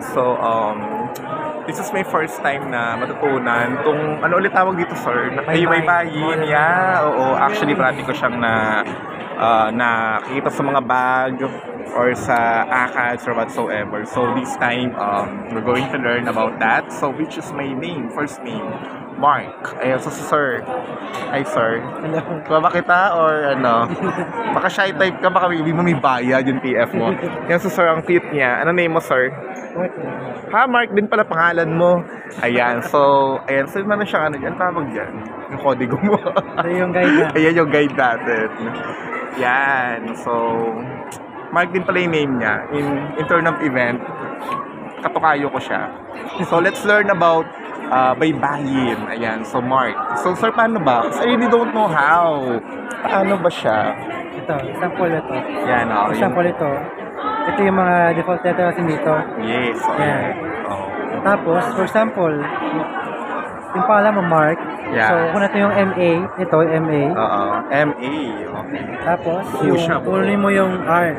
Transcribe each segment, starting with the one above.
So, this is my first time na matutunan kung ano ulit tawag dito, sir? Baybayin. Yeah, oo. Actually, practice ko siyang nakikita sa mga bag or sa ACADS or whatsoever. So, this time, we're going to learn about that. So, which is my name, first name, Mark. Ayan, so, sir. Hi, sir. Baba kita or ano? Baka shy type ka, baka may bayad yung PF mo. Yan, so, sir, ang cute niya. Ano name mo, sir? Ha, Mark din pala pangalan mo. Ayan, so meron siyang ano dyan, tawag dyan. Yung kodigo mo. Yung guide na. Ayan yung guide natin. Yan, so, Mark din pala yung name niya. In turn of event, katukayo ko siya. So, let's learn about baybayin. Ayan, so Mark. So, sir, paano ba? Because I really don't know how. Paano ba siya? Ito, sample ito. Yan, okay. Sample ito. Ito yung mga default letter kasi dito. Yes, okay. Yan. Oh. Tapos, for example, yung pangalan mo, Mark. Yeah. So, kung ito yung MA, ito, MA. Oo, MA. Okay. Tapos, Siya po. kunin mo yung R.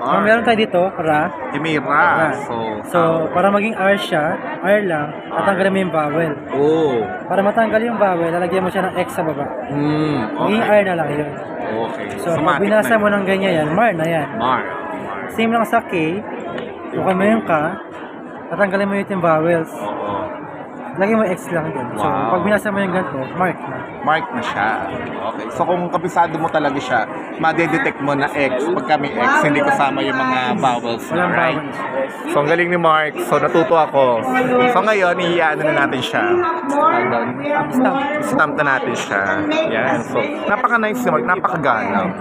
Kung meron tayo dito, Ra. May ra. So, para maging R siya, R lang, tatanggalin mo yung vowel. Oh. Para matanggal yung vowel, lalagyan mo siya ng X sa baba. Okay. Maging R na lang yun. Okay. So, pag binasa mo ng ganyan yan, Mar na yan. Mar. Same lang sa K, kung mo yung K, tatanggalin mo yung vowels. Oo. Lagyan mo X lang din. So, Wow. pag binasa mo yung ganito, Mark na. Mark na siya. Okay. So, kung kabisado mo talaga siya, madedetect mo na X. Pagka may X, hindi kasama yung mga vowels. Walang Right? vowels. So, ang galing ni Mark. So, natuto ako. So, ngayon, iiyaano na natin siya. Stop. Stamp na natin siya. Yan. So, napaka-nice ni Mark. Napaka-galang.